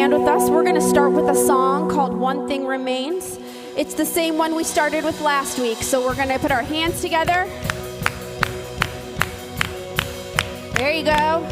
stand with us, we're going to start with a song called One Thing Remains. It's the same one we started with last week, so we're going to put our hands together. There you go.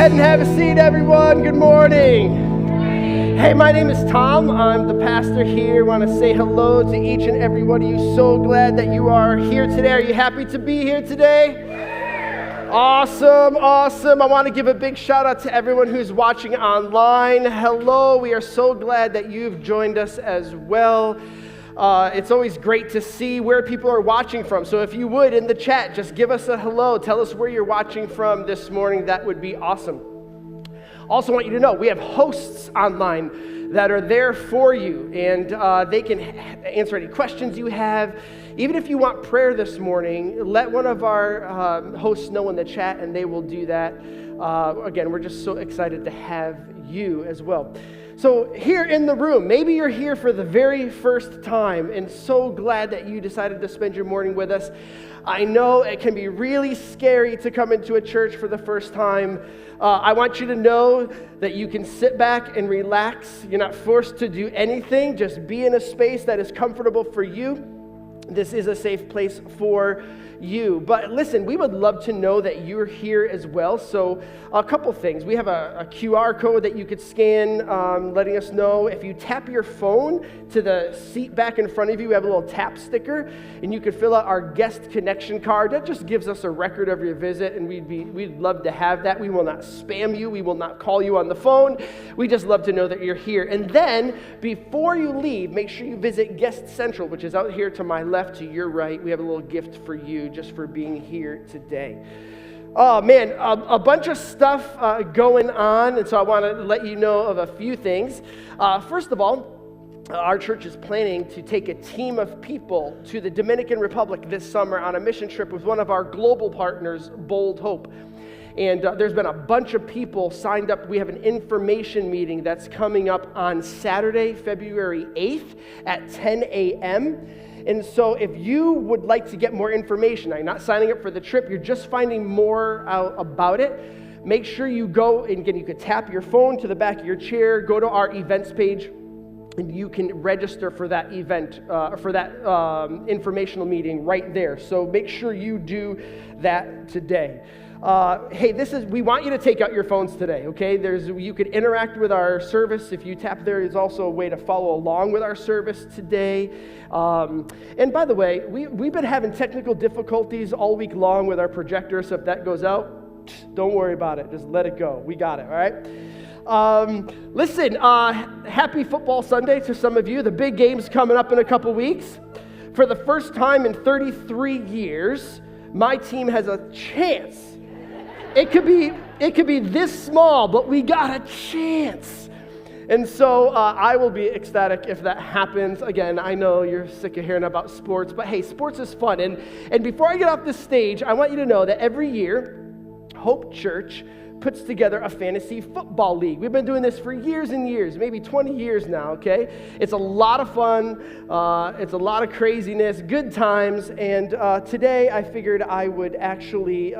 And have a seat, everyone. Good morning. Hey, my name is Tom. I'm the pastor here. I want to say hello to each and every one of you. So glad that you are here today. Are you happy to be here today? Awesome. I want to give a big shout out to everyone who's watching online. Hello. We are so glad that you've joined us as well. It's always great to see where people are watching from. So if you would, in the chat, just give us a hello. Tell us where you're watching from this morning. That would be awesome. Also want you to know, we have hosts online that are there for you, and they can answer any questions you have. Even if you want prayer this morning, let one of our hosts know in the chat, and they will do that. Again, we're just so excited to have you as well. So here in the room, maybe you're here for the very first time and so glad that you decided to spend your morning with us. I know it can be really scary to come into a church for the first time. I want you to know that you can sit back and relax. You're not forced to do anything. Just be in a space that is comfortable for you. this is a safe place for you. But listen, we would love to know that you're here as well. So a couple things. We have a QR code that you could scan, letting us know. If you tap your phone to the seat back in front of you, we have a little tap sticker, and you could fill out our guest connection card. That just gives us a record of your visit, and we'd love to have that. We will not spam you. We will not call you on the phone. We just love to know that you're here. And then before you leave, make sure you visit Guest Central, which is out here to my left, to your right. We have a little gift for you just for being here today. Oh man, a bunch of stuff going on, and so I want to let you know of a few things. First of all, our church is planning to take a team of people to the Dominican Republic this summer on a mission trip with one of our global partners, Bold Hope. And there's been a bunch of people signed up. We have an information meeting that's coming up on Saturday, February 8th at 10 a.m. And so if you would like to get more information, now you're not signing up for the trip, you're just finding more out about it, make sure you go, and again, you could tap your phone to the back of your chair, go to our events page, and you can register for that event, for that informational meeting right there. So make sure you do that today. Hey, we want you to take out your phones today, okay? You could interact with our service. If you tap there, there's also a way to follow along with our service today. And by the way, we've been having technical difficulties all week long with our projector, so if that goes out, don't worry about it. Just let it go. We got it, all right? Listen, happy Football Sunday to some of you. The big game's coming up in a couple weeks. For the first time in 33 years, my team has a chance. It could be this small, but we got a chance. And so I will be ecstatic if that happens. Again, I know you're sick of hearing about sports, but hey, sports is fun. And before I get off this stage, I want you to know that every year, Hope Church puts together a fantasy football league. We've been doing this for years and years, maybe 20 years now, okay? It's a lot of fun. It's a lot of craziness, good times. And today I figured I would actually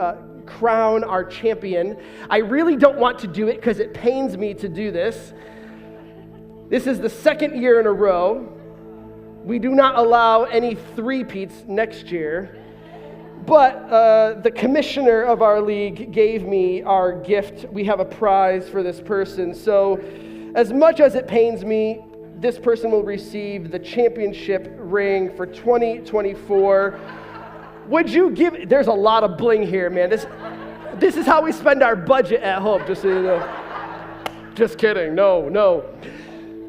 crown our champion. I really don't want to do it because it pains me to do this. This is the second year in a row. We do not allow any three-peats next year. But the commissioner of our league gave me our gift. We have a prize for this person. So as much as it pains me, this person will receive the championship ring for 2024. Would you give, there's a lot of bling here, man. This is how we spend our budget at Hope, just so you know. Just kidding, no.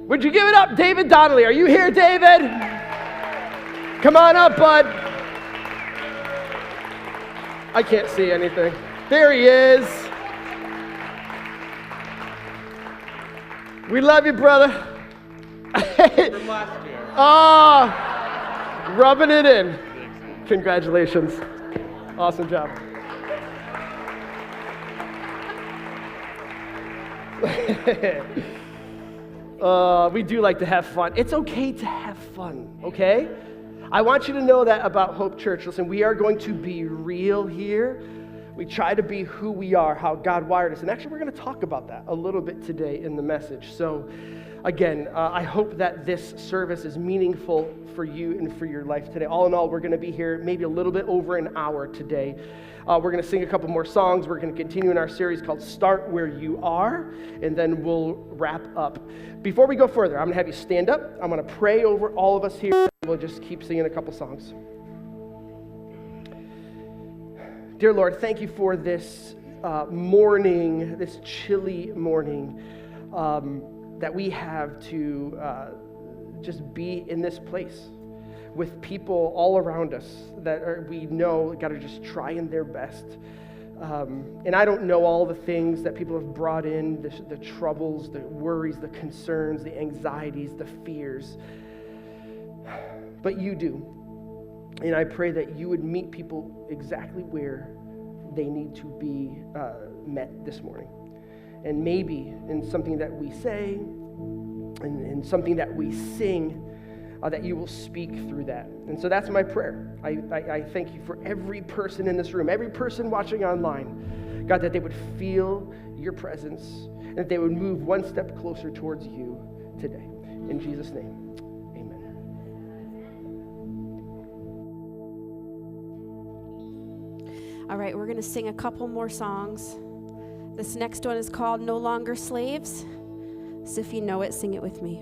Would you give it up, David Donnelly? Are you here, David? Come on up, bud. I can't see anything. There he is. We love you, brother. From last year. Rubbing it in. Congratulations. Awesome job. We do like to have fun. It's okay to have fun, okay? I want you to know that about Hope Church. Listen, we are going to be real here. We try to be who we are, how God wired us. And actually, we're going to talk about that a little bit today in the message. So, again, I hope that this service is meaningful for you and for your life today. All in all, we're going to be here maybe a little bit over an hour today. We're going to sing a couple more songs. We're going to continue in our series called Start Where You Are, and then we'll wrap up. Before we go further, I'm going to have you stand up. I'm going to pray over all of us here, and we'll just keep singing a couple songs. Dear Lord, thank you for this morning, this chilly morning, that we have to just be in this place with people all around us that we know got to just trying their best. And I don't know all the things that people have brought in, the troubles, the worries, the concerns, the anxieties, the fears, but you do. And I pray that you would meet people exactly where they need to be met this morning. And maybe in something that we say, and something that we sing, that you will speak through that. And so that's my prayer. I thank you for every person in this room, every person watching online, God, that they would feel your presence, and that they would move one step closer towards you today. In Jesus' name, amen. All right, we're going to sing a couple more songs. This next one is called No Longer Slaves. So if you know it, sing it with me.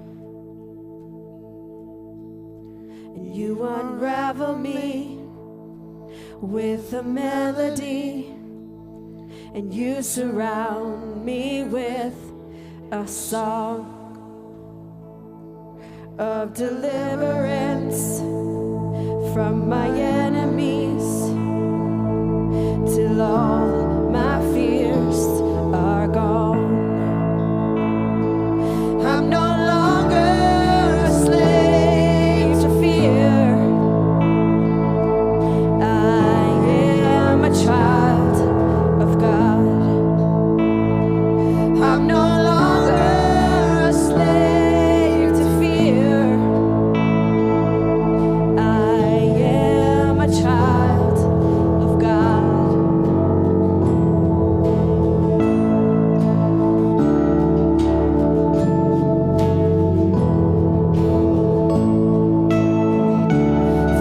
And you unravel me with a melody, and you surround me with a song of deliverance from my enemies, till all my fears are gone. I'm no longer a slave to fear. I am a child of God. I'm no longer a slave to fear. I am a child of God.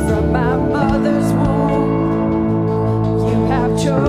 From my mother's womb, you have chosen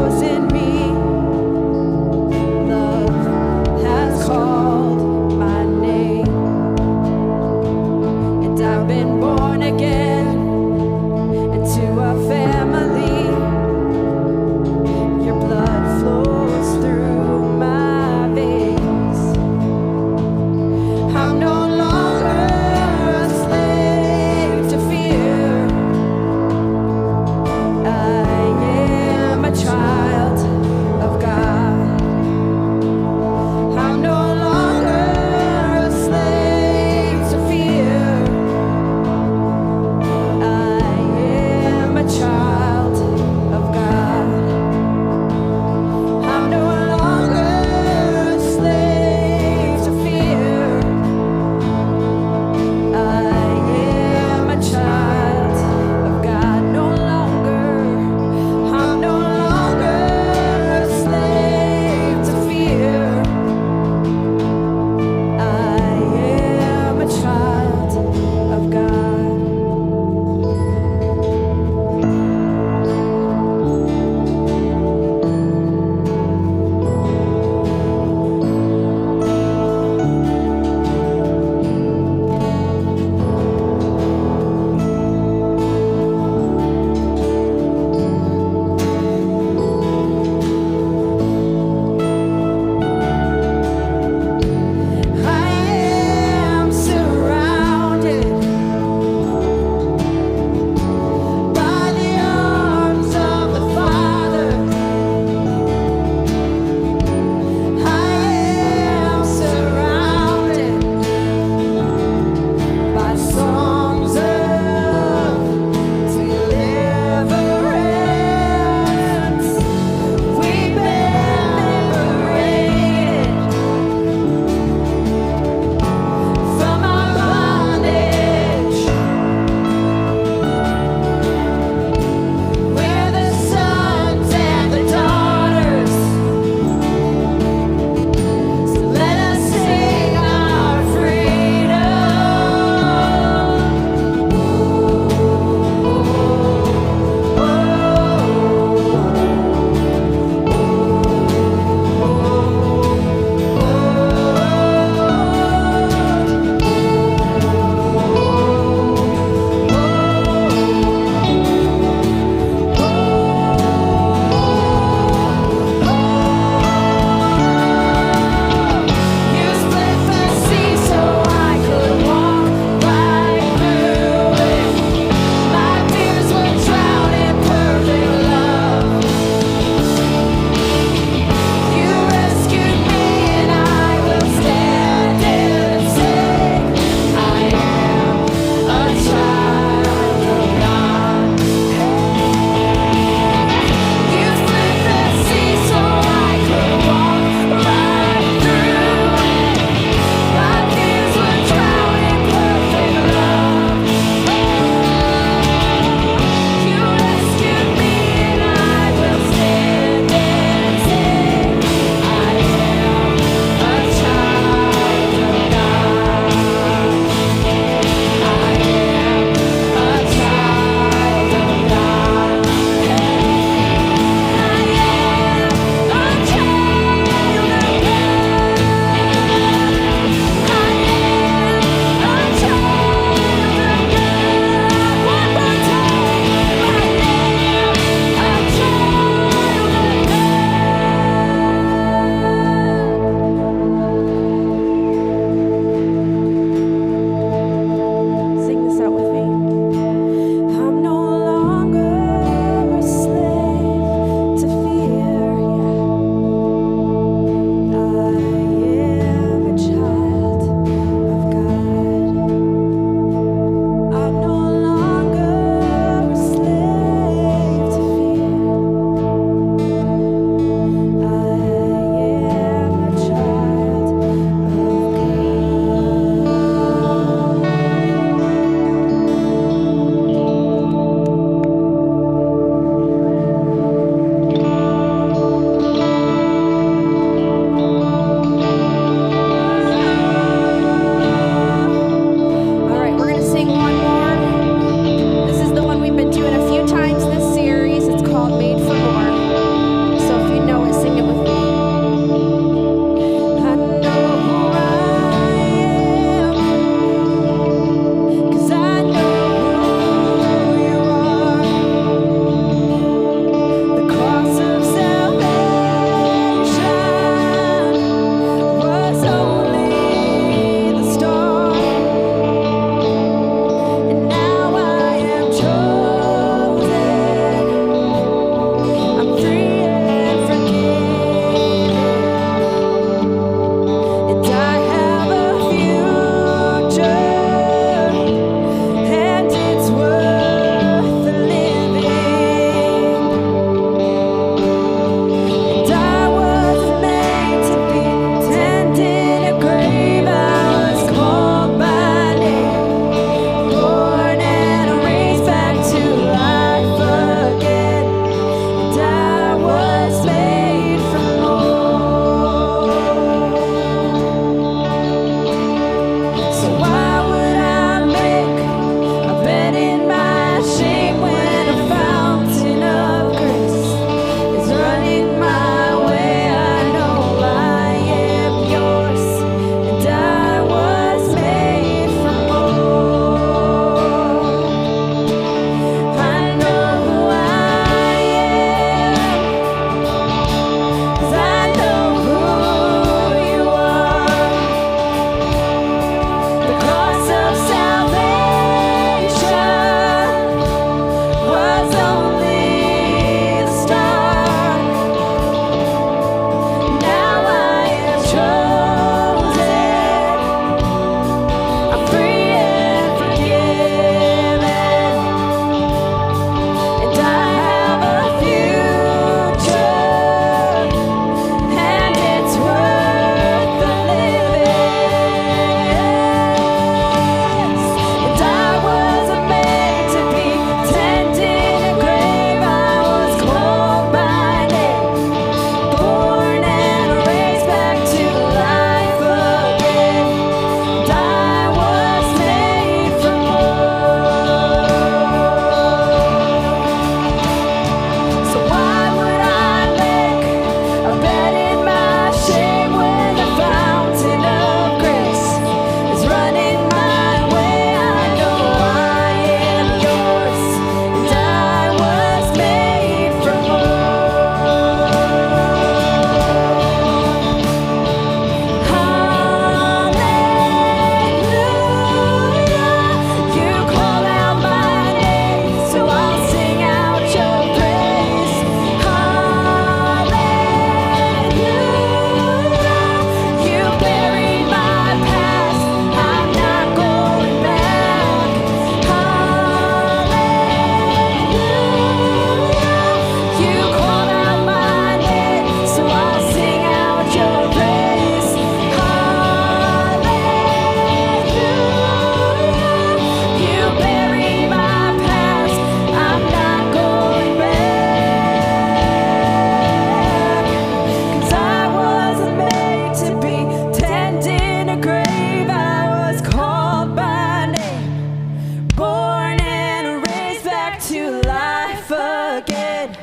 forget.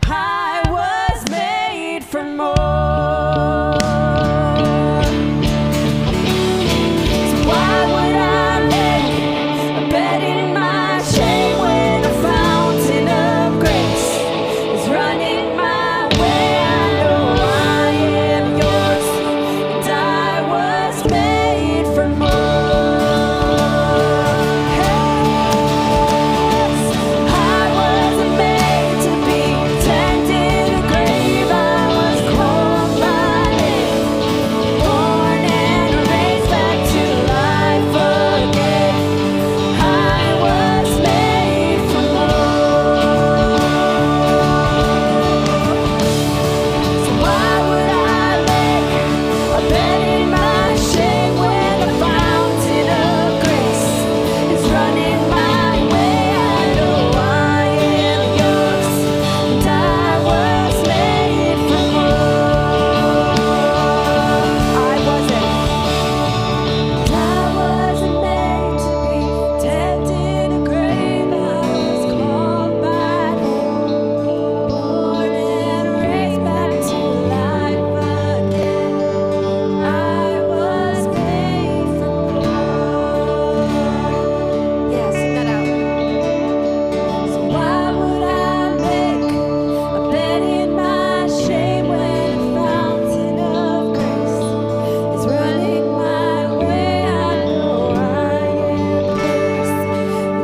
I was made for more. So why would I make a bed in my shame when the fountain of grace is running my way? I know I am yours, and I was made for more. I wasn't made to be tended in a grave. I was called by name, born and raised back to life again. I was made for more. So why would I make a bed in my shame when the fountain of grace is running my way? I know I am yours, and I was made for more. I wasn't made to be dead in a grave. I was called by name, born and raised back to life again. I was made for more. Yeah, sing that out. So why would I make a bed in my shame when the fountain of grace is running my way? I know I am yours,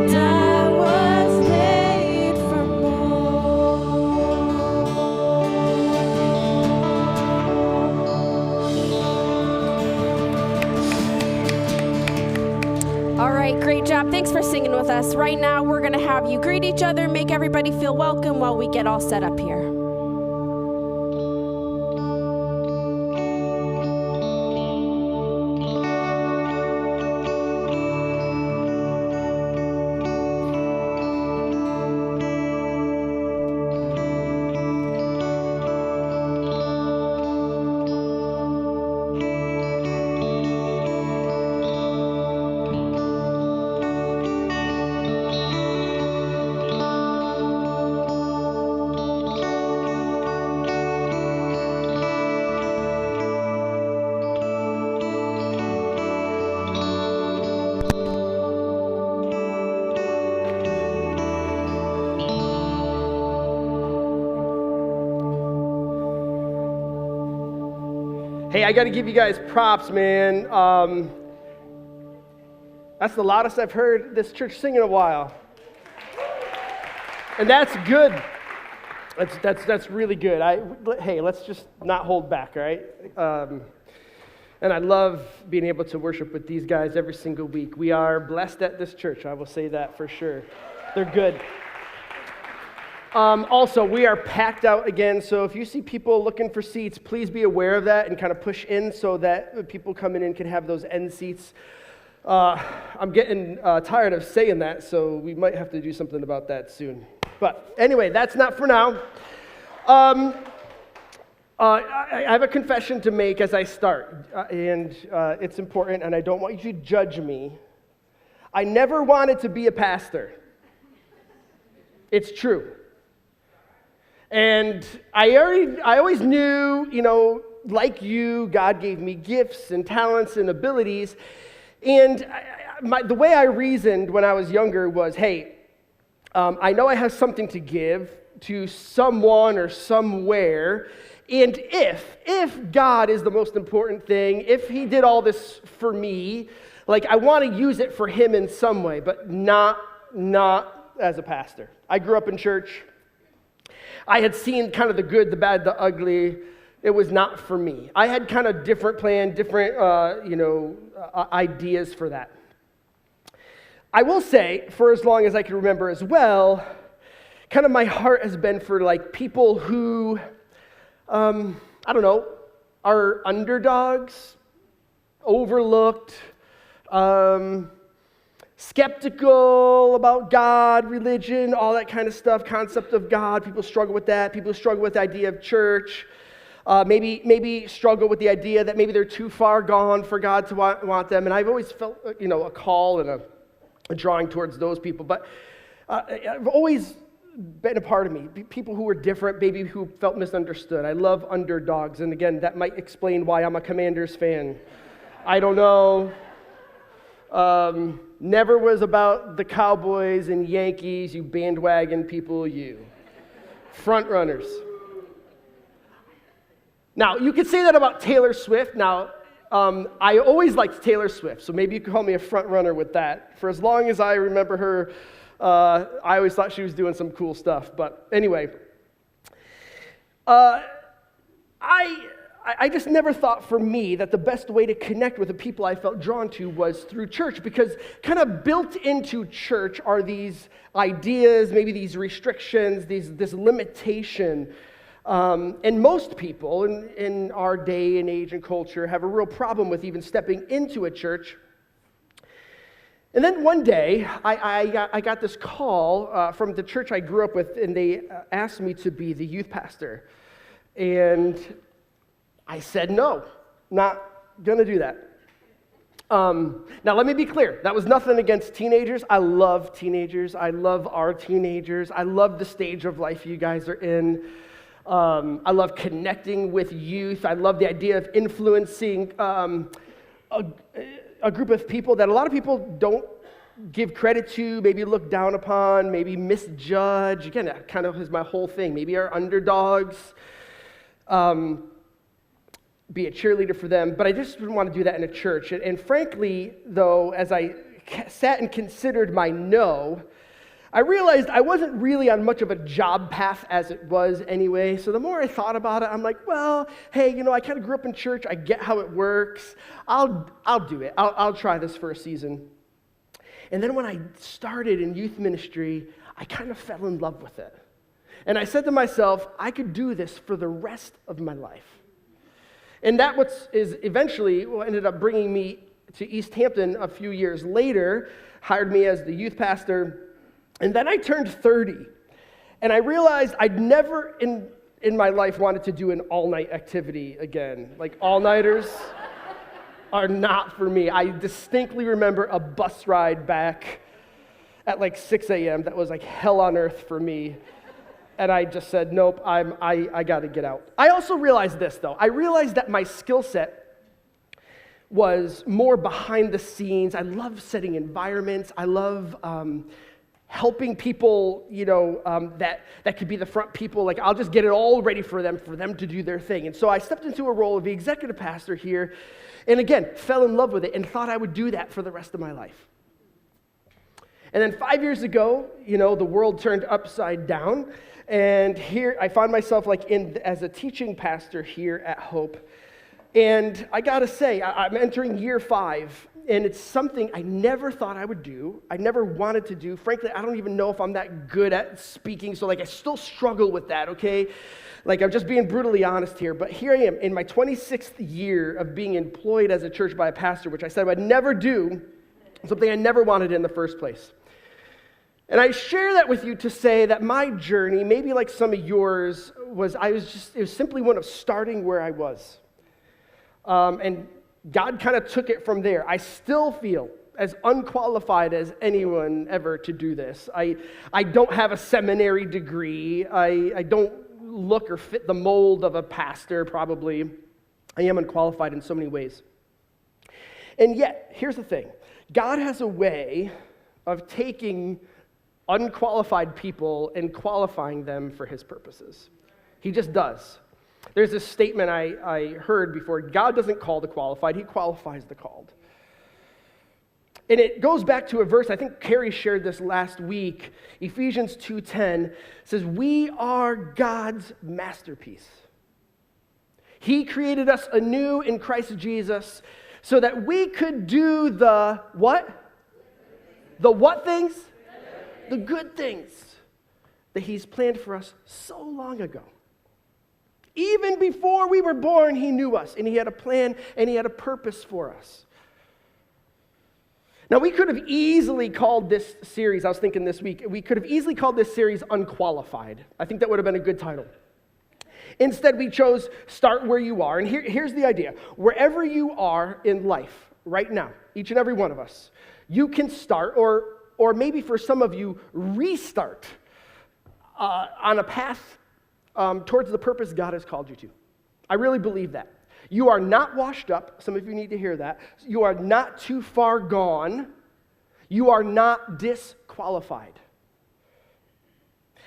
and I was made for more. All right, great job. Thanks for singing with us. Right now, we're going to have you greet each other, make everybody feel welcome while we get all set up here. Hey, I got to give you guys props, man. That's the loudest I've heard this church sing in a while. And that's good. That's really good. Hey, let's just not hold back, all right? And I love being able to worship with these guys every single week. We are blessed at this church, I will say that for sure. They're good. Also, we are packed out again, so if you see people looking for seats, please be aware of that and kind of push in so that people coming in can have those end seats. I'm getting tired of saying that, so we might have to do something about that soon. But anyway, that's not for now. I have a confession to make as I start, and it's important, and I don't want you to judge me. I never wanted to be a pastor. It's true. And I always knew, like you, God gave me gifts and talents and abilities. And the way I reasoned when I was younger was, hey, I know I have something to give to someone or somewhere. And if God is the most important thing, if he did all this for me, like I want to use it for him in some way, but not as a pastor. I grew up in church. I had seen kind of the good, the bad, the ugly. It was not for me. I had kind of different plan, different, ideas for that. I will say, for as long as I can remember as well, kind of my heart has been for like people who, are underdogs, overlooked, skeptical about God, religion, all that kind of stuff, concept of God. People struggle with that. People struggle with the idea of church. Maybe struggle with the idea that maybe they're too far gone for God to want them. And I've always felt, a call and a drawing towards those people. But I've always been a part of me. People who were different, maybe who felt misunderstood. I love underdogs, and again, that might explain why I'm a Commanders fan. I don't know. Never was about the Cowboys and Yankees, you bandwagon people, you. Front runners. Now, you could say that about Taylor Swift. Now, I always liked Taylor Swift, so maybe you could call me a front runner with that. For as long as I remember her, I always thought she was doing some cool stuff. But anyway, I just never thought for me that the best way to connect with the people I felt drawn to was through church, because kind of built into church are these ideas, maybe these restrictions, this limitation. And most people in our day and age and culture have a real problem with even stepping into a church. And then one day, I got this call from the church I grew up with, and they asked me to be the youth pastor. And I said, no, not going to do that. Now, let me be clear. That was nothing against teenagers. I love teenagers. I love our teenagers. I love the stage of life you guys are in. I love connecting with youth. I love the idea of influencing a group of people that a lot of people don't give credit to, maybe look down upon, maybe misjudge. Again, that kind of is my whole thing. Maybe our underdogs. Be a cheerleader for them, but I just didn't want to do that in a church. And frankly, though, as I sat and considered my no, I realized I wasn't really on much of a job path as it was anyway. So the more I thought about it, I'm like, well, hey, I kind of grew up in church. I get how it works. I'll do it. I'll try this for a season. And then when I started in youth ministry, I kind of fell in love with it. And I said to myself, I could do this for the rest of my life. And that is eventually what ended up bringing me to East Hampton a few years later, hired me as the youth pastor. And then I turned 30, and I realized I'd never in my life wanted to do an all-night activity again. Like, all-nighters are not for me. I distinctly remember a bus ride back at like 6 a.m. that was like hell on earth for me. And I just said, nope, I got to get out. I also realized this, though. I realized that my skill set was more behind the scenes. I love setting environments. I love helping people, that could be the front people. Like, I'll just get it all ready for them to do their thing. And so I stepped into a role of the executive pastor here, and again, fell in love with it and thought I would do that for the rest of my life. And then 5 years ago, the world turned upside down. And here I find myself as a teaching pastor here at Hope. And I got to say, I'm entering year 5, and it's something I never thought I would do. I never wanted to do. Frankly, I don't even know if I'm that good at speaking, so I still struggle with that, okay? I'm just being brutally honest here, but here I am in my 26th year of being employed as a church by a pastor, which I said I would never do, something I never wanted in the first place. And I share that with you to say that my journey, maybe like some of yours, it was simply one of starting where I was. And God kind of took it from there. I still feel as unqualified as anyone ever to do this. I don't have a seminary degree. I don't look or fit the mold of a pastor, probably. I am unqualified in so many ways. And yet, here's the thing. God has a way of taking unqualified people and qualifying them for his purposes. He just does. There's this statement I heard before: God doesn't call the qualified, he qualifies the called. And it goes back to a verse, I think Carrie shared this last week, Ephesians 2:10 says, we are God's masterpiece. He created us anew in Christ Jesus so that we could do the what? The what things? The good things that he's planned for us so long ago. Even before we were born, he knew us, and he had a plan, and he had a purpose for us. Now, we could have easily called this series, I was thinking this week, we could have easily called this series Unqualified. I think that would have been a good title. Instead, we chose Start Where You Are, and here's the idea. Wherever you are in life right now, each and every one of us, you can start, or maybe for some of you, restart on a path towards the purpose God has called you to. I really believe that. You are not washed up. Some of you need to hear that. You are not too far gone. You are not disqualified.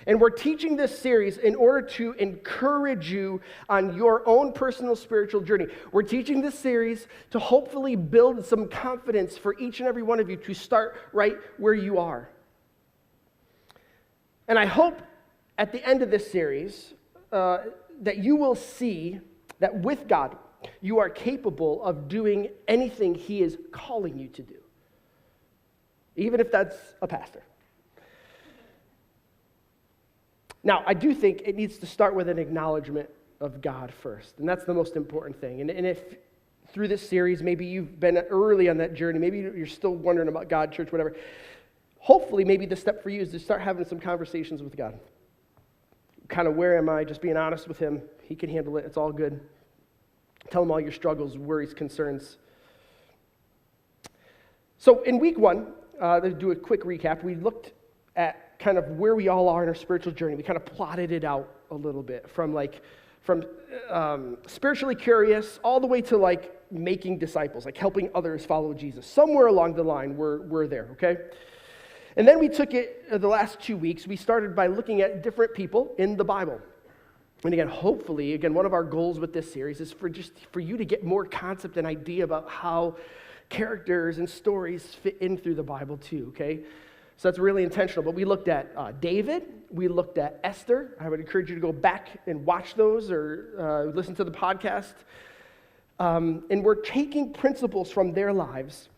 And we're teaching this series in order to encourage you on your own personal spiritual journey. We're teaching this series to hopefully build some confidence for each and every one of you to start right where you are. And I hope at the end of this series that you will see that with God, you are capable of doing anything He is calling you to do, even if that's a pastor. Now, I do think it needs to start with an acknowledgement of God first, and that's the most important thing. And if through this series, maybe you've been early on that journey, maybe you're still wondering about God, church, whatever, hopefully maybe the step for you is to start having some conversations with God. Kind of, where am I? Just being honest with Him. He can handle it. It's all good. Tell Him all your struggles, worries, concerns. So in week one, to do a quick recap, we looked at kind of where we all are in our spiritual journey. We kind of plotted it out a little bit from spiritually curious all the way to like making disciples, like helping others follow Jesus. Somewhere along the line, we're there, okay? And then we took it the last 2 weeks. We started by looking at different people in the Bible. And again, hopefully, one of our goals with this series is for you to get more concept and idea about how characters and stories fit in through the Bible too, okay? So that's really intentional. But we looked at David. We looked at Esther. I would encourage you to go back and watch those or listen to the podcast. And we're taking principles from their lives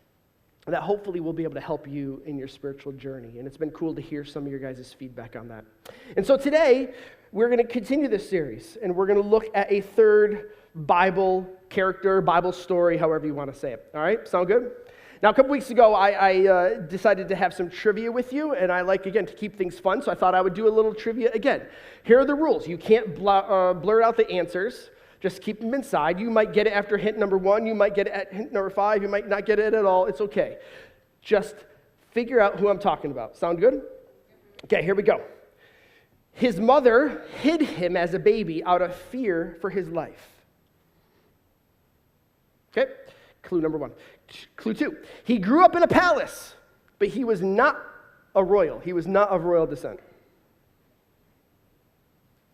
that hopefully will be able to help you in your spiritual journey. And it's been cool to hear some of your guys' feedback on that. And so today, we're going to continue this series, and we're going to look at a third Bible character, Bible story, however you want to say it. All right? Sound good? Now, a couple weeks ago, I decided to have some trivia with you, and I like, again, to keep things fun, so I thought I would do a little trivia again. Here are the rules. You can't blurt out the answers. Just keep them inside. You might get it after hint number 1. You might get it at hint number 5. You might not get it at all. It's okay. Just figure out who I'm talking about. Sound good? Okay, here we go. His mother hid him as a baby out of fear for his life. Okay, clue number 1. Clue 2. He grew up in a palace, but he was not a royal. He was not of royal descent.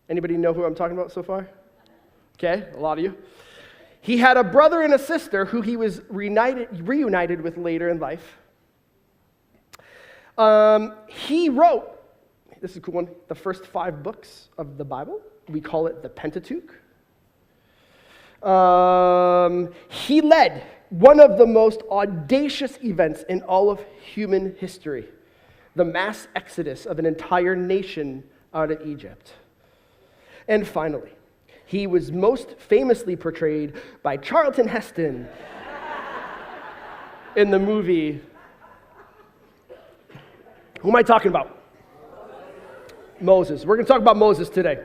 Anybody know who I'm talking about so far? Okay, a lot of you. He had a brother and a sister who he was reunited with later in life. He wrote, this is a cool one, the first 5 books of the Bible. We call it the Pentateuch. He led one of the most audacious events in all of human history, the mass exodus of an entire nation out of Egypt. And finally, he was most famously portrayed by Charlton Heston in the movie. Who am I talking about? Moses. We're going to talk about Moses today.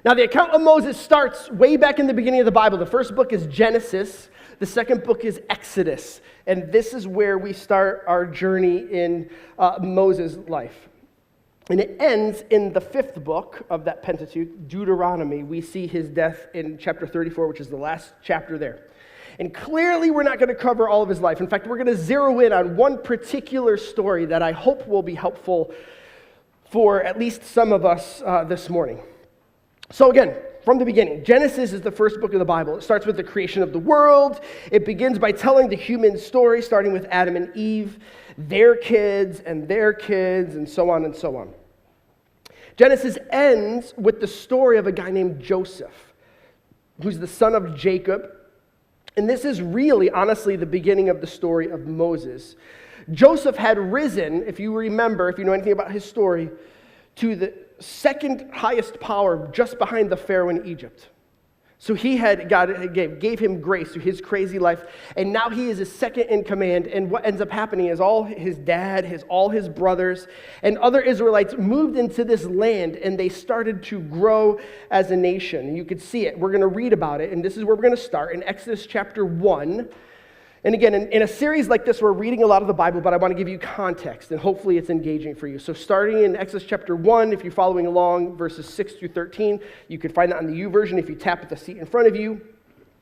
Now, the account of Moses starts way back in the beginning of the Bible. The first book is Genesis. The second book is Exodus. And this is where we start our journey in Moses' life. And it ends in the 5th book of that Pentateuch, Deuteronomy. We see his death in chapter 34, which is the last chapter there. And clearly, we're not going to cover all of his life. In fact, we're going to zero in on one particular story that I hope will be helpful for at least some of us this morning. So again, from the beginning, Genesis is the first book of the Bible. It starts with the creation of the world. It begins by telling the human story, starting with Adam and Eve, their kids, and so on and so on. Genesis ends with the story of a guy named Joseph, who's the son of Jacob. And this is really, honestly, the beginning of the story of Moses. Joseph had risen, if you remember, if you know anything about his story, to the second highest power just behind the Pharaoh in Egypt. So God gave him grace through his crazy life, and now he is his second in command. And what ends up happening is all his dad, all his brothers, and other Israelites moved into this land, and they started to grow as a nation. And you could see it. We're going to read about it, and this is where we're going to start in Exodus chapter 1. And again, in a series like this, we're reading a lot of the Bible, but I want to give you context, and hopefully it's engaging for you. So starting in Exodus chapter 1, if you're following along, verses 6 through 13, you can find that on the U version if you tap at the seat in front of you,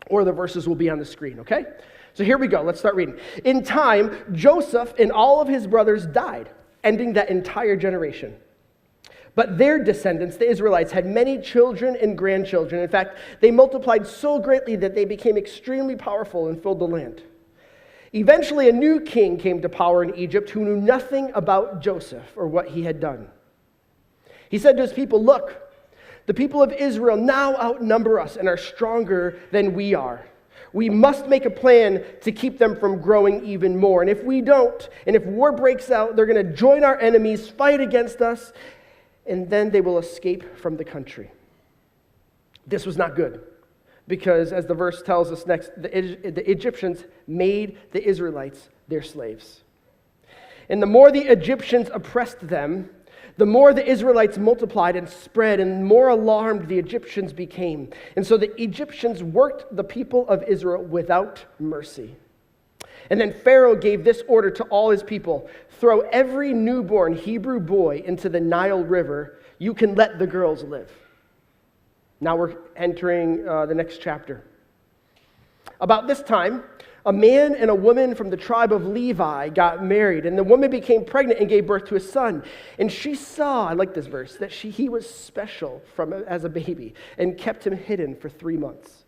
or the verses will be on the screen, okay? So here we go. Let's start reading. In time, Joseph and all of his brothers died, ending that entire generation. But their descendants, the Israelites, had many children and grandchildren. In fact, they multiplied so greatly that they became extremely powerful and filled the land. Eventually, a new king came to power in Egypt who knew nothing about Joseph or what he had done. He said to his people, "Look, the people of Israel now outnumber us and are stronger than we are. We must make a plan to keep them from growing even more. And if we don't, and if war breaks out, they're going to join our enemies, fight against us, and then they will escape from the country." This was not good, because as the verse tells us next, the Egyptians made the Israelites their slaves. And the more the Egyptians oppressed them, the more the Israelites multiplied and spread, and the more alarmed the Egyptians became. And so the Egyptians worked the people of Israel without mercy. And then Pharaoh gave this order to all his people: "Throw every newborn Hebrew boy into the Nile River. You can let the girls live." Now we're entering the next chapter. About this time, a man and a woman from the tribe of Levi got married, and the woman became pregnant and gave birth to a son. And she saw, I like this verse, that he was special as a baby, and kept him hidden for 3 months.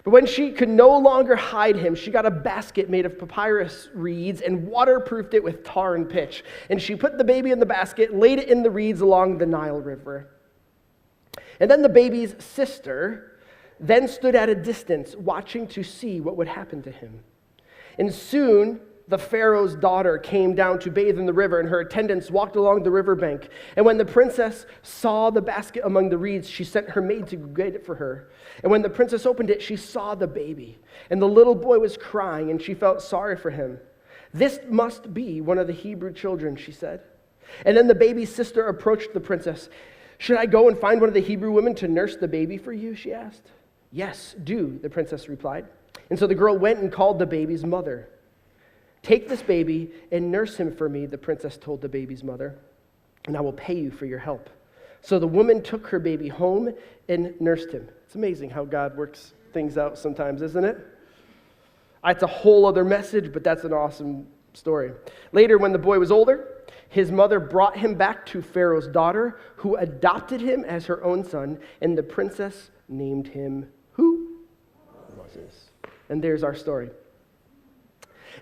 But when she could no longer hide him, she got a basket made of papyrus reeds and waterproofed it with tar and pitch. And she put the baby in the basket, laid it in the reeds along the Nile River. And then the baby's sister then stood at a distance, watching to see what would happen to him. And soon the Pharaoh's daughter came down to bathe in the river, and her attendants walked along the riverbank. And when the princess saw the basket among the reeds, she sent her maid to get it for her. And when the princess opened it, she saw the baby, and the little boy was crying, and she felt sorry for him. "This must be one of the Hebrew children," she said. And then the baby's sister approached the princess. "Should I go and find one of the Hebrew women to nurse the baby for you?" she asked. "Yes, do," the princess replied. And so the girl went and called the baby's mother. "Take this baby and nurse him for me," the princess told the baby's mother, "and I will pay you for your help." So the woman took her baby home and nursed him. It's amazing how God works things out sometimes, isn't it? It's a whole other message, but that's an awesome story. Later, when the boy was older, his mother brought him back to Pharaoh's daughter, who adopted him as her own son, and the princess named him who? Moses. And there's our story.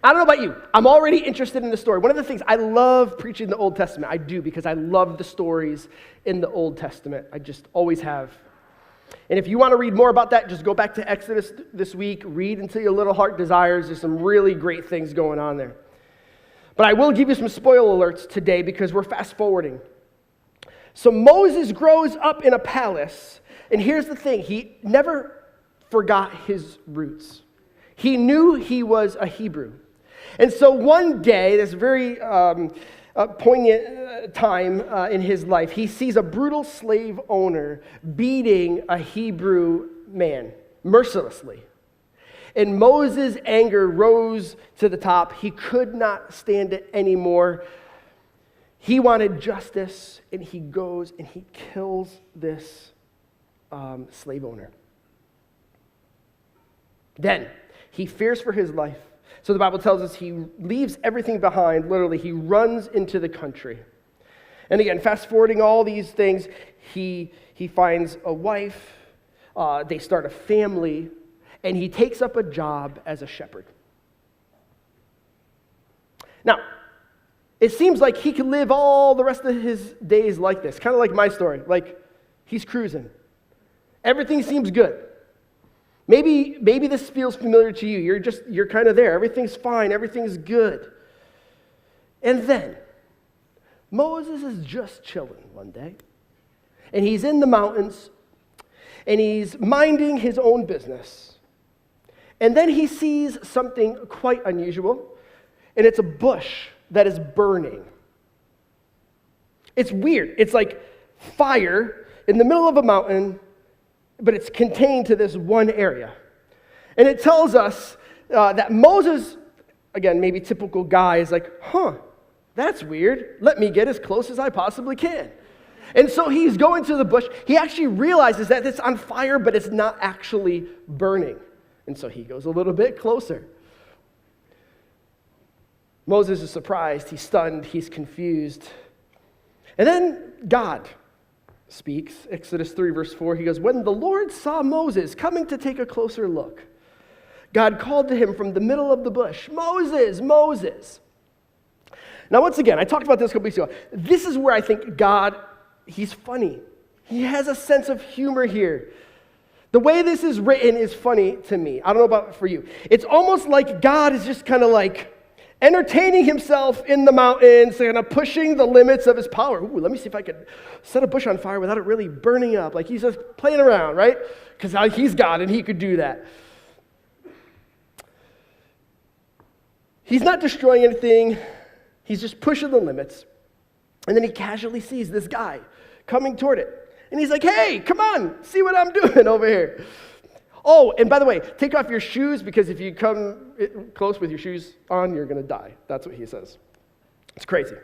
I don't know about you. I'm already interested in the story. One of the things, I love preaching the Old Testament. I do, because I love the stories in the Old Testament. I just always have. And if you want to read more about that, just go back to Exodus this week. Read until your little heart desires. There's some really great things going on there. But I will give you some spoiler alerts today, because we're fast forwarding. So Moses grows up in a palace. And here's the thing. He never forgot his roots. He knew he was a Hebrew. And so one day, this very poignant time in his life, he sees a brutal slave owner beating a Hebrew man mercilessly. And Moses' anger rose to the top. He could not stand it anymore. He wanted justice, and he goes and he kills this slave owner. Then he fears for his life. So the Bible tells us he leaves everything behind. Literally, he runs into the country. And again, fast forwarding all these things, he finds a wife. They start a family, and he takes up a job as a shepherd. Now, it seems like he could live all the rest of his days like this, kind of like my story. Like, he's cruising. Everything seems good. Maybe this feels familiar to you. You're kind of there. Everything's fine. Everything's good. And then Moses is just chilling one day. And he's in the mountains. And he's minding his own business. And then he sees something quite unusual. And it's a bush that is burning. It's weird. It's like fire in the middle of a mountain, but it's contained to this one area. And it tells us that Moses, again, maybe typical guy, is like, that's weird. Let me get as close as I possibly can. And so he's going to the bush. He actually realizes that it's on fire, but it's not actually burning. And so he goes a little bit closer. Moses is surprised. He's stunned. He's confused. And then God speaks. Exodus 3, verse 4, he goes, when the Lord saw Moses coming to take a closer look, God called to him from the middle of the bush, Moses, Moses. Now, once again, I talked about this a couple weeks ago. This is where I think God, he's funny. He has a sense of humor here. The way this is written is funny to me. I don't know about for you. It's almost like God is just kind of like entertaining himself in the mountains, kind of pushing the limits of his power. Ooh, let me see if I could set a bush on fire without it really burning up. Like he's just playing around, right? Because he's God and he could do that. He's not destroying anything. He's just pushing the limits. And then he casually sees this guy coming toward it. And he's like, hey, come on, see what I'm doing over here. Oh, and by the way, take off your shoes because if you come close with your shoes on, you're going to die. That's what he says. It's crazy.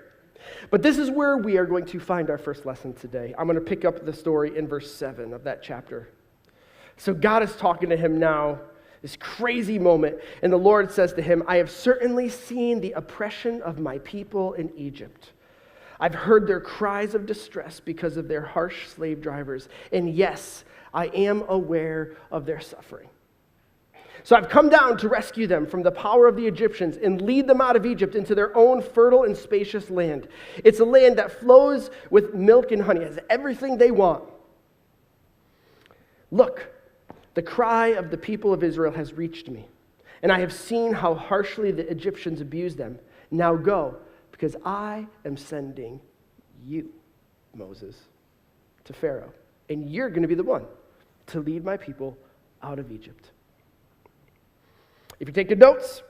But this is where we are going to find our first lesson today. I'm going to pick up the story in verse 7 of that chapter. So God is talking to him now, this crazy moment, and the Lord says to him, I have certainly seen the oppression of my people in Egypt. I've heard their cries of distress because of their harsh slave drivers. And yes, I am aware of their suffering. So I've come down to rescue them from the power of the Egyptians and lead them out of Egypt into their own fertile and spacious land. It's a land that flows with milk and honey. It has everything they want. Look, the cry of the people of Israel has reached me, and I have seen how harshly the Egyptians abuse them. Now go, because I am sending you, Moses, to Pharaoh, and you're going to be the one to lead my people out of Egypt. If you take your notes,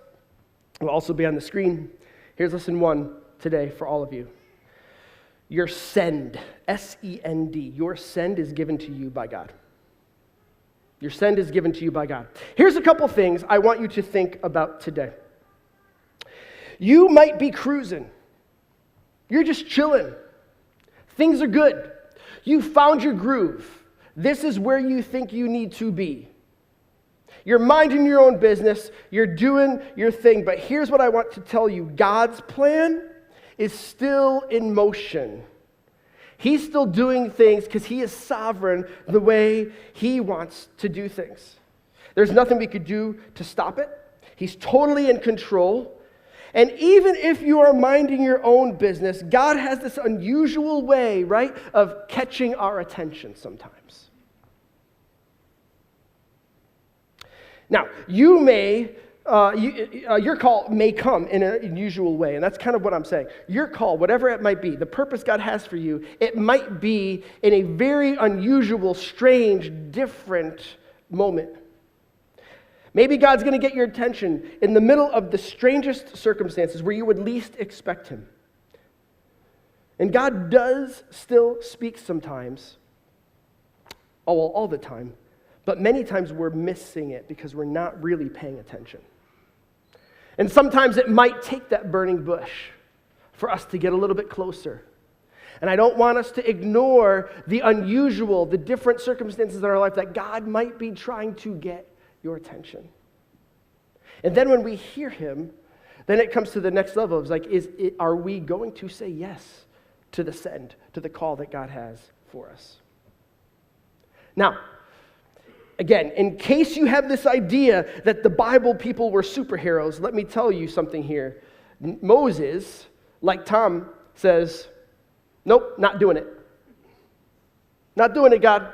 it will also be on the screen. Here's lesson 1 today for all of you. Your send, S-E-N-D, your send is given to you by God. Your send is given to you by God. Here's a couple things I want you to think about today. You might be cruising. You're just chilling. Things are good. You found your groove. This is where you think you need to be. You're minding your own business. You're doing your thing. But here's what I want to tell you. God's plan is still in motion. He's still doing things because he is sovereign the way he wants to do things. There's nothing we could do to stop it. He's totally in control. And even if you are minding your own business, God has this unusual way, right, of catching our attention sometimes. Now, you may, your call may come in an unusual way, and that's kind of what I'm saying. Your call, whatever it might be, the purpose God has for you, it might be in a very unusual, strange, different moment. Maybe God's going to get your attention in the middle of the strangest circumstances where you would least expect him. And God does still speak sometimes, all the time, but many times we're missing it because we're not really paying attention. And sometimes it might take that burning bush for us to get a little bit closer. And I don't want us to ignore the unusual, the different circumstances in our life that God might be trying to get your attention. And then when we hear him, then it comes to the next level. It's like, are we going to say yes to the send, to the call that God has for us? Now, again, in case you have this idea that the Bible people were superheroes, let me tell you something here. Moses, like Tom, says, nope, not doing it. Not doing it, God.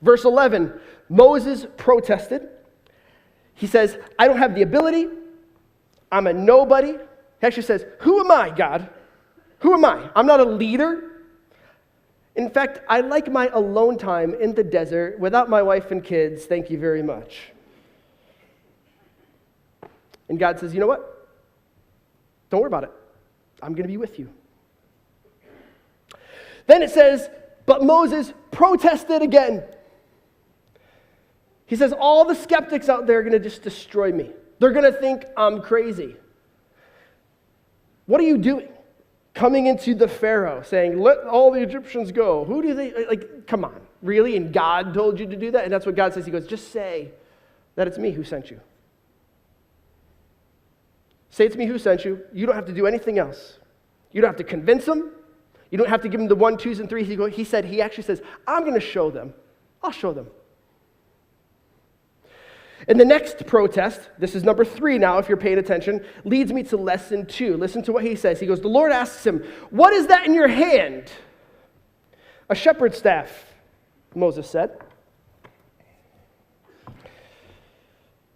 Verse 11, Moses protested. He says, I don't have the ability. I'm a nobody. He actually says, who am I, God? Who am I? I'm not a leader. In fact, I like my alone time in the desert without my wife and kids. Thank you very much. And God says, you know what? Don't worry about it. I'm going to be with you. Then it says, but Moses protested again. He says, all the skeptics out there are going to just destroy me. They're going to think I'm crazy. What are you doing? Coming into the Pharaoh saying, let all the Egyptians go. Who do they, like, come on, really? And God told you to do that? And that's what God says. He goes, just say that it's me who sent you. Say it's me who sent you. You don't have to do anything else. You don't have to convince them. You don't have to give them the 1, 2s, and 3s. He actually says, I'm going to show them. I'll show them. And the next protest, this is number 3 now if you're paying attention, leads me to lesson 2. Listen to what he says. He goes, the Lord asks him, what is that in your hand? A shepherd's staff, Moses said.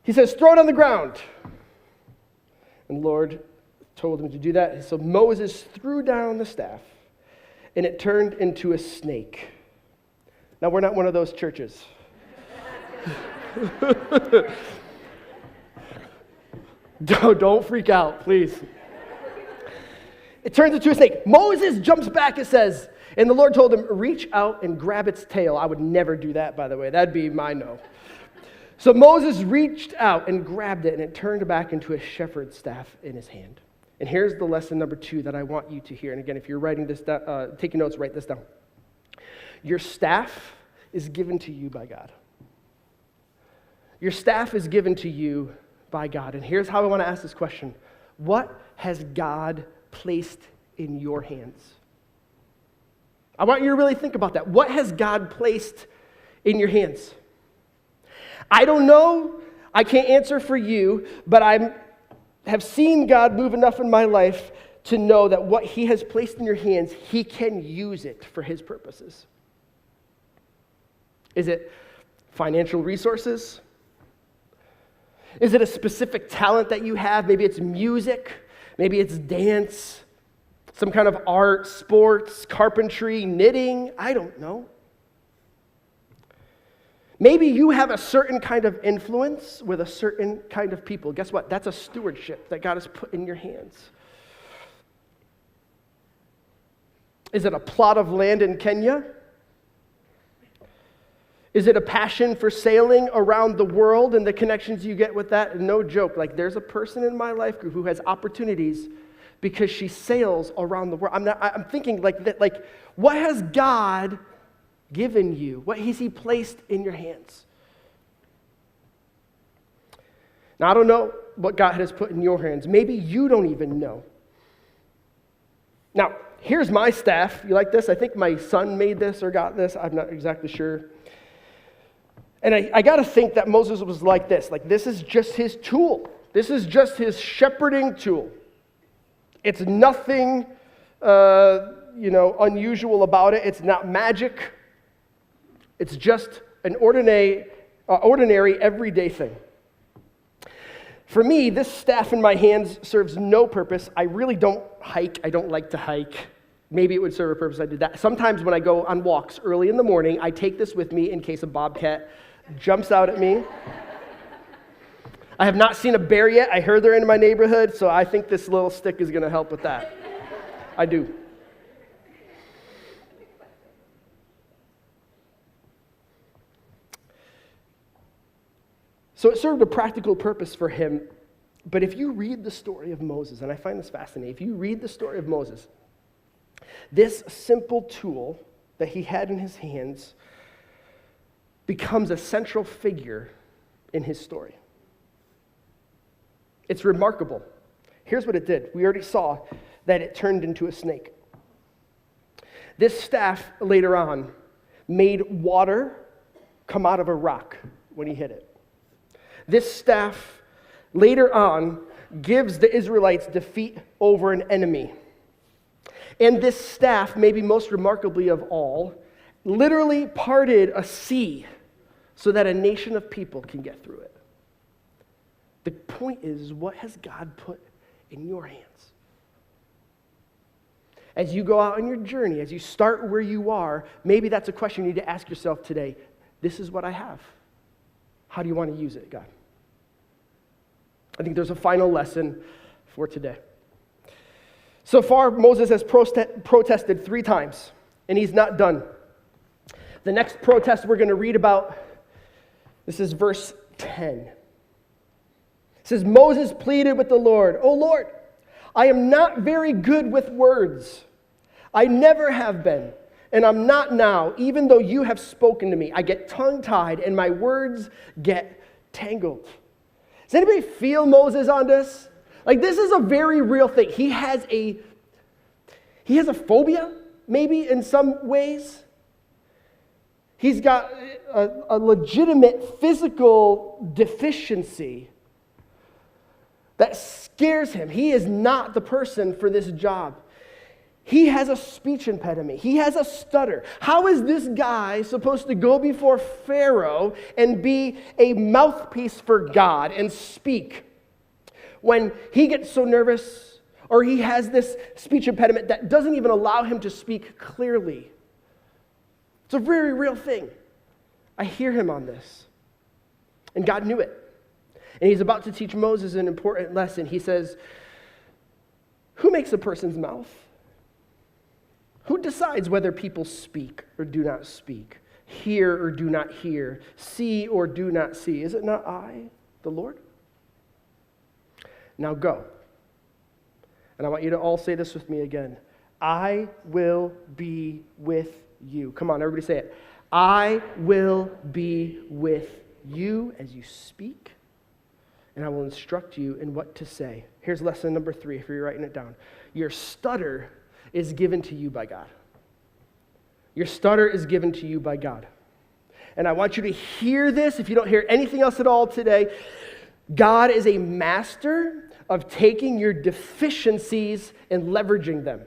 He says, throw it on the ground. And the Lord told him to do that. So Moses threw down the staff, and it turned into a snake. Now, we're not one of those churches. Don't freak out, please. It turns into a snake. Moses jumps back, it says, and the Lord told him, reach out and grab its tail. I would never do that, by the way. That'd be my no. So Moses reached out and grabbed it, and it turned back into a shepherd's staff in his hand. And here's the lesson number 2 that I want you to hear. And again, if you're writing this down, taking notes, write this down. Your staff is given to you by God. Your staff is given to you by God. And here's how I want to ask this question. What has God placed in your hands? I want you to really think about that. What has God placed in your hands? I don't know. I can't answer for you, but I have seen God move enough in my life to know that what he has placed in your hands, he can use it for his purposes. Is it financial resources? Is it a specific talent that you have? Maybe it's music. Maybe it's dance, some kind of art, sports, carpentry, knitting. I don't know. Maybe you have a certain kind of influence with a certain kind of people. Guess what? That's a stewardship that God has put in your hands. Is it a plot of land in Kenya? Is it a passion for sailing around the world and the connections you get with that? No joke. Like, there's a person in my life group who has opportunities because she sails around the world. I'm thinking like that. Like, what has God given you? What has he placed in your hands? Now, I don't know what God has put in your hands. Maybe you don't even know. Now, here's my staff. You like this? I think my son made this or got this. I'm not exactly sure. And I got to think that Moses was like this. Like, this is just his tool. This is just his shepherding tool. It's nothing, unusual about it. It's not magic. It's just an ordinary, everyday thing. For me, this staff in my hands serves no purpose. I really don't hike. I don't like to hike. Maybe it would serve a purpose. I did that. Sometimes when I go on walks early in the morning, I take this with me in case a bobcat jumps out at me. I have not seen a bear yet. I heard they're in my neighborhood, so I think this little stick is going to help with that. I do. So it served a practical purpose for him. But if you read the story of Moses, and I find this fascinating, if you read the story of Moses, this simple tool that he had in his hands becomes a central figure in his story. It's remarkable. Here's what it did. We already saw that it turned into a snake. This staff later on made water come out of a rock when he hit it. This staff later on gives the Israelites defeat over an enemy. And this staff, maybe most remarkably of all, literally parted a sea so that a nation of people can get through it. The point is, what has God put in your hands? As you go out on your journey, as you start where you are, maybe that's a question you need to ask yourself today. This is what I have. How do you want to use it, God? I think there's a final lesson for today. So far, Moses has protested 3 times, and he's not done. The next protest we're going to read about This is verse 10. It says, Moses pleaded with the Lord, "O Lord, I am not very good with words. I never have been, and I'm not now, even though you have spoken to me. I get tongue-tied, and my words get tangled." Does anybody feel Moses on this? Like, this is a very real thing. He has a phobia, maybe, in some ways. He's got a legitimate physical deficiency that scares him. He is not the person for this job. He has a speech impediment. He has a stutter. How is this guy supposed to go before Pharaoh and be a mouthpiece for God and speak when he gets so nervous, or he has this speech impediment that doesn't even allow him to speak clearly? It's a very real thing. I hear him on this. And God knew it. And he's about to teach Moses an important lesson. He says, "Who makes a person's mouth? Who decides whether people speak or do not speak, hear or do not hear, see or do not see? Is it not I, the Lord? Now go." And I want you to all say this with me again. "I will be with you." Come on, everybody say it. "I will be with you as you speak, and I will instruct you in what to say." Here's lesson number 3, if you're writing it down. Your stutter is given to you by God. Your stutter is given to you by God. And I want you to hear this, if you don't hear anything else at all today. God is a master of taking your deficiencies and leveraging them.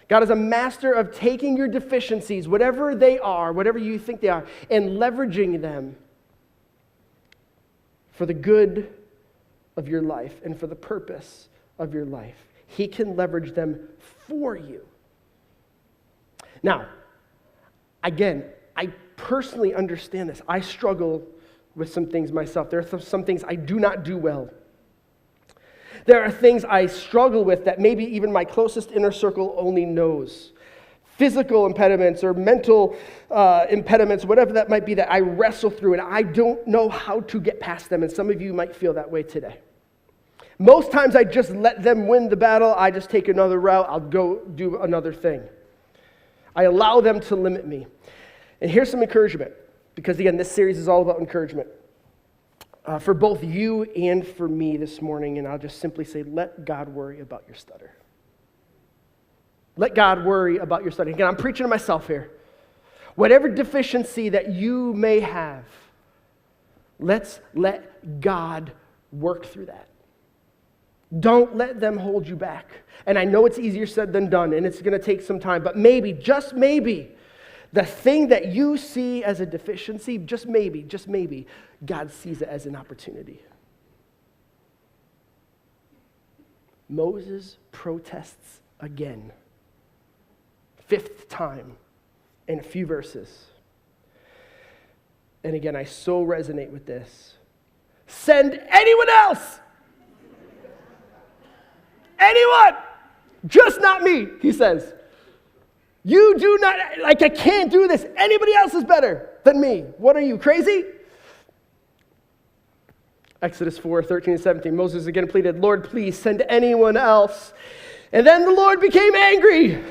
God is a master of taking your deficiencies, whatever they are, whatever you think they are, and leveraging them for the good of your life and for the purpose of your life. He can leverage them for you. Now, again, I personally understand this. I struggle with some things myself. There are some things I do not do well. There are things I struggle with that maybe even my closest inner circle only knows. Physical impediments or mental impediments, whatever that might be, that I wrestle through, and I don't know how to get past them. And some of you might feel that way today. Most times I just let them win the battle. I just take another route. I'll go do another thing. I allow them to limit me. And here's some encouragement, because again, this series is all about encouragement. For both you and for me this morning, and I'll just simply say, let God worry about your stutter. Let God worry about your stutter. Again, I'm preaching to myself here. Whatever deficiency that you may have, let's let God work through that. Don't let them hold you back. And I know it's easier said than done, and it's going to take some time, but maybe, just maybe, the thing that you see as a deficiency, just maybe, God sees it as an opportunity. Moses protests again. 5th time in a few verses. And again, I so resonate with this. Send anyone else! Anyone! Just not me, he says. You do not, I can't do this. Anybody else is better than me. What are you, crazy? Exodus 4:13 and 17. Moses again pleaded, "Lord, please send anyone else." And then the Lord became angry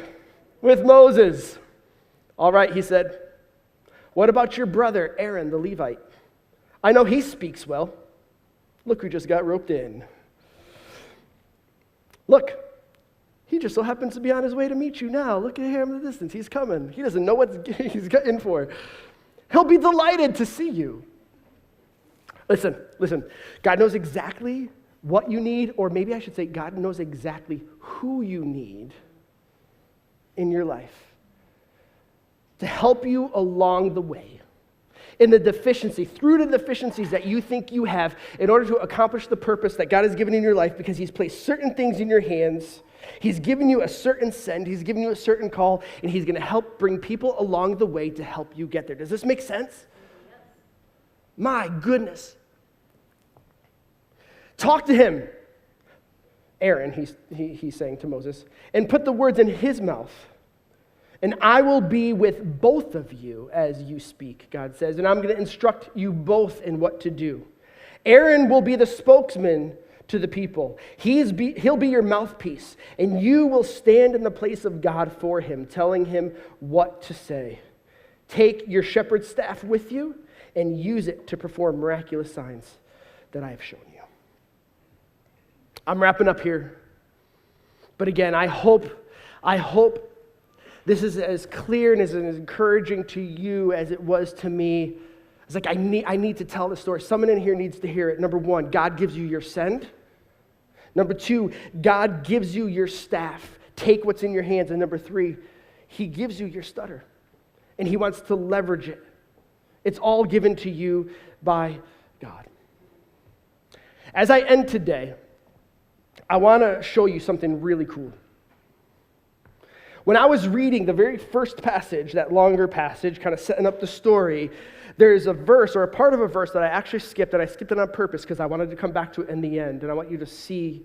with Moses. "All right," he said. "What about your brother, Aaron the Levite? I know he speaks well. Look who just got roped in. Look, he just so happens to be on his way to meet you now. Look at him in the distance. He's coming. He doesn't know what he's in for. He'll be delighted to see you." Listen. God knows exactly what you need, or maybe I should say God knows exactly who you need in your life to help you along the way. In the deficiency, through the deficiencies that you think you have in order to accomplish the purpose that God has given in your life, because he's placed certain things in your hands. He's given you a certain send. He's given you a certain call, and he's going to help bring people along the way to help you get there. Does this make sense? My goodness. Talk to him, Aaron, he's saying to Moses, and put the words in his mouth. And I will be with both of you as you speak, God says, and I'm going to instruct you both in what to do. Aaron will be the spokesman to the people. He'll be your mouthpiece, and you will stand in the place of God for him, telling him what to say. Take your shepherd's staff with you and use it to perform miraculous signs that I have shown you. I'm wrapping up here. But again, I hope this is as clear and as encouraging to you as it was to me. It's like I need to tell the story. Someone in here needs to hear it. Number one, God gives you your send. Number two, God gives you your staff. Take what's in your hands. And number three, he gives you your stutter. And he wants to leverage it. It's all given to you by God. As I end today, I want to show you something really cool. When I was reading the very first passage, that longer passage, kind of setting up the story, there's a verse or a part of a verse that I actually skipped, and I skipped it on purpose because I wanted to come back to it in the end, and I want you to see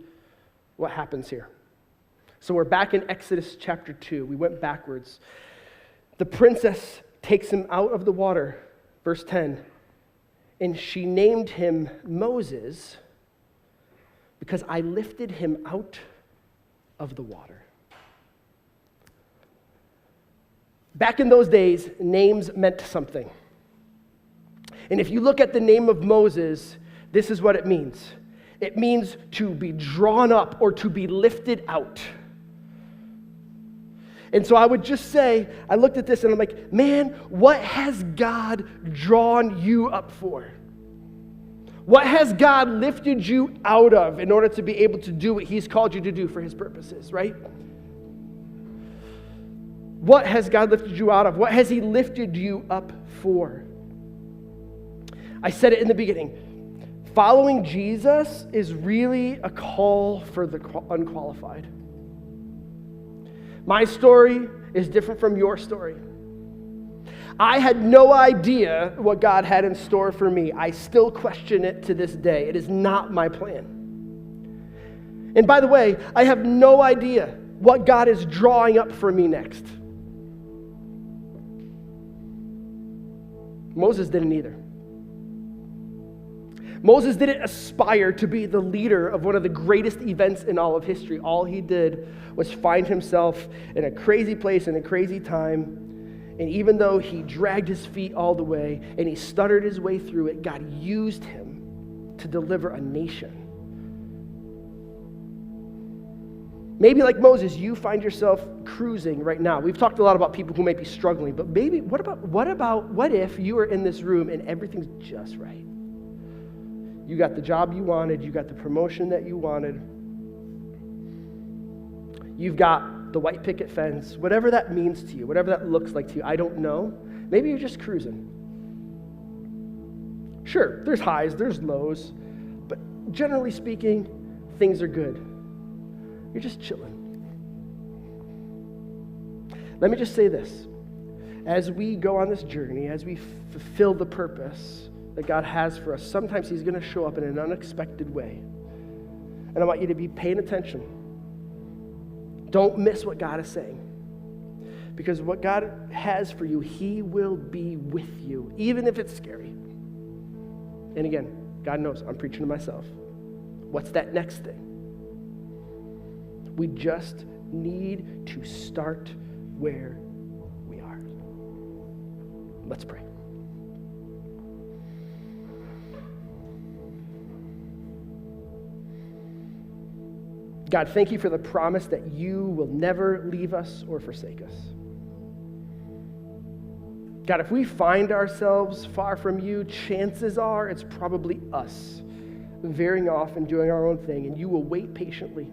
what happens here. So we're back in Exodus chapter 2. We went backwards. The princess takes him out of the water, verse 10, and she named him Moses because I lifted him out of the water. Back in those days, names meant something. And if you look at the name of Moses, this is what it means. It means to be drawn up or to be lifted out. And so I would just say, I looked at this and I'm like, man, what has God drawn you up for? What has God lifted you out of in order to be able to do what he's called you to do for his purposes, right? What has God lifted you out of? What has he lifted you up for? I said it in the beginning. Following Jesus is really a call for the unqualified. My story is different from your story. I had no idea what God had in store for me. I still question it to this day. It is not my plan. And by the way, I have no idea what God is drawing up for me next. Moses didn't either. Moses didn't aspire to be the leader of one of the greatest events in all of history. All he did was find himself in a crazy place in a crazy time. And even though he dragged his feet all the way and he stuttered his way through it, God used him to deliver a nation. Maybe like Moses, you find yourself cruising right now. We've talked a lot about people who may be struggling, but maybe what if you were in this room and everything's just right? You got the job you wanted, you got the promotion that you wanted, you've got the white picket fence, whatever that means to you, whatever that looks like to you, I don't know. Maybe you're just cruising. Sure, there's highs, there's lows, but generally speaking, things are good. You're just chilling. Let me just say this. As we go on this journey, as we fulfill the purpose that God has for us, sometimes he's going to show up in an unexpected way. And I want you to be paying attention. Don't miss what God is saying. Because what God has for you, he will be with you, even if it's scary. And again, God knows, I'm preaching to myself. What's that next thing? We just need to start where we are. Let's pray. God, thank you for the promise that you will never leave us or forsake us. God, if we find ourselves far from you, chances are it's probably us veering off and doing our own thing, and you will wait patiently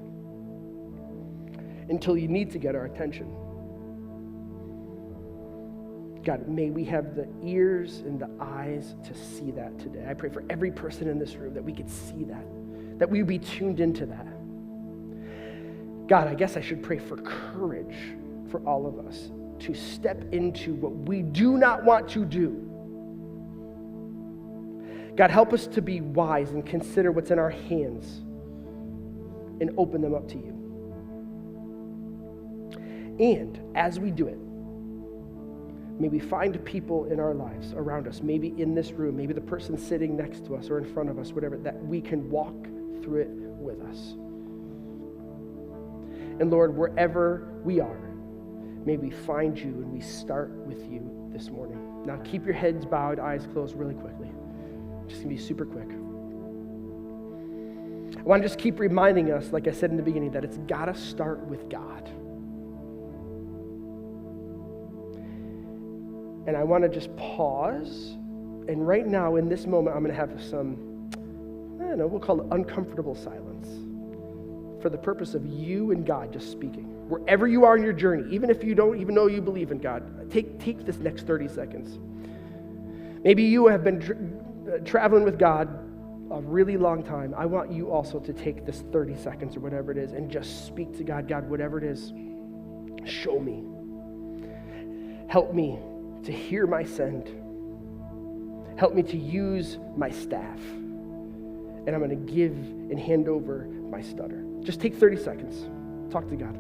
until you need to get our attention. God, may we have the ears and the eyes to see that today. I pray for every person in this room that we could see that we would be tuned into that. God, I guess I should pray for courage for all of us to step into what we do not want to do. God, help us to be wise and consider what's in our hands and open them up to you. And as we do it, May we find people in our lives, around us, maybe in this room, maybe the person sitting next to us or in front of us, whatever, that we can walk through it with us. And Lord, wherever we are, may we find you and we start with you this morning. Now keep your heads bowed, eyes closed really quickly. Just gonna be super quick. I want to just keep reminding us, like I said in the beginning, that it's gotta start with God. And I want to just pause. And right now, in this moment, I'm going to have some, we'll call it uncomfortable silence for the purpose of you and God just speaking. Wherever you are in your journey, even if you don't even know you believe in God, take this next 30 seconds. Maybe you have been traveling with God a really long time. I want you also to take this 30 seconds or whatever it is and just speak to God. God, whatever it is, show me. Help me to hear my send. Help me to use my staff. And I'm going to give and hand over my stutter. Just take 30 seconds. Talk to God.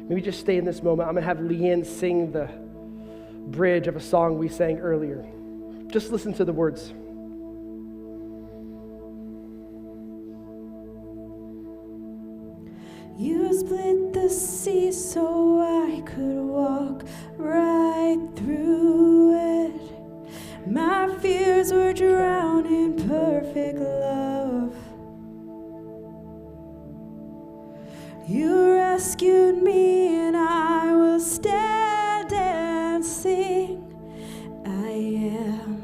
Maybe just stay in this moment. I'm going to have Leanne sing the bridge of a song we sang earlier. Just listen to the words. You split the sea so I could walk right through it. My fears were drowned in perfect love. You rescued me and I will stand and sing. I am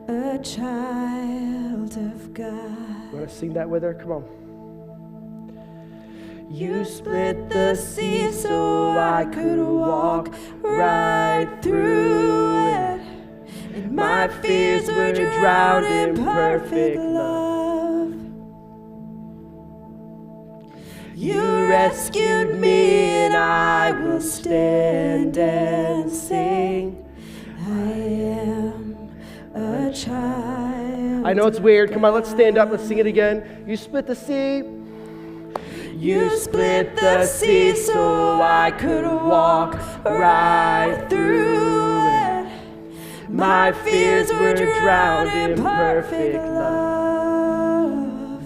a child of God. You want to sing that with her? Come on. You split the sea so I could walk right through it. And my fears were drowned in perfect love. You rescued me and I will stand and sing. I am a child. I know it's weird. Come on, let's stand up. Let's sing it again. You split the sea. You split the sea so I could walk right through it. My fears were drowned in perfect love.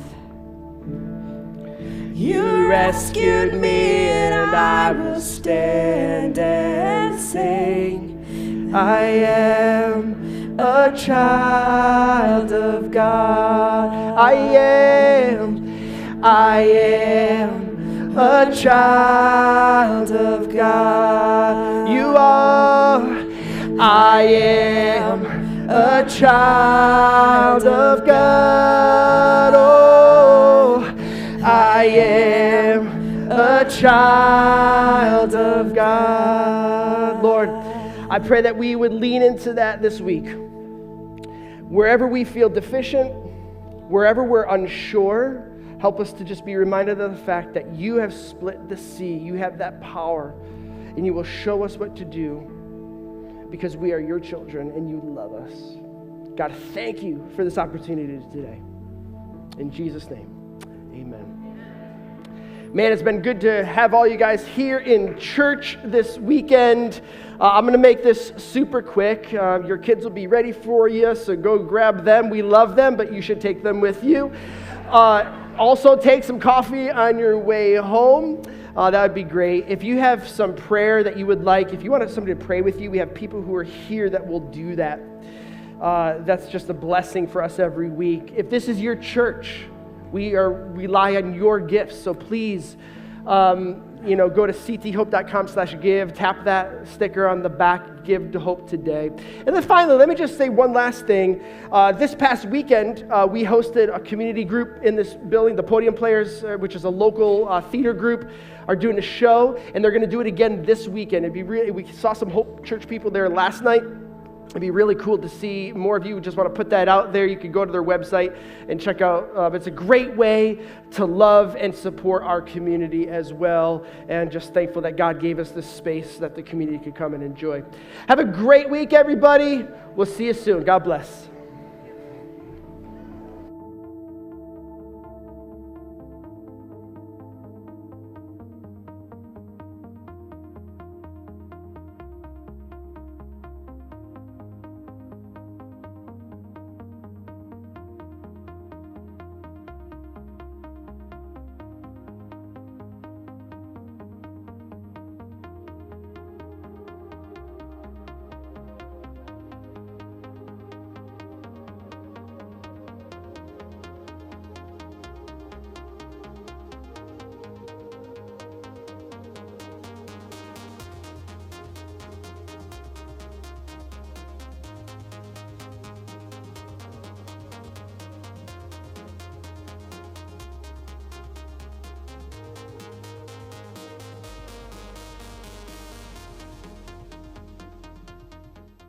You rescued me and I will stand and sing. I am a child of God. I am a child of God. You are. I am a child of God. Oh, I am a child of God. Lord, I pray that we would lean into that this week. Wherever we feel deficient, wherever we're unsure, help us to just be reminded of the fact that you have split the sea. You have that power, and you will show us what to do because we are your children and you love us. God, thank you for this opportunity today. In Jesus' name, amen. Man, it's been good to have all you guys here in church this weekend. I'm going to make this super quick. Your kids will be ready for you, so go grab them. We love them, but you should take them with you. Also, take some coffee on your way home. That would be great. If you have some prayer that you would like, if you want somebody to pray with you, we have people who are here that will do that. That's just a blessing for us every week. If this is your church, We rely on your gifts. So please, go to cthope.online.church, tap that sticker on the back, give to Hope today. And then finally, let me just say one last thing. This past weekend, we hosted a community group in this building. The Podium Players, which is a local theater group, are doing a show, and they're going to do it again this weekend. We saw some Hope Church people there last night. It'd be really cool to see more of you. Just want to put that out there. You can go to their website and check out. It's a great way to love and support our community as well. And just thankful that God gave us this space that the community could come and enjoy. Have a great week, everybody. We'll see you soon. God bless.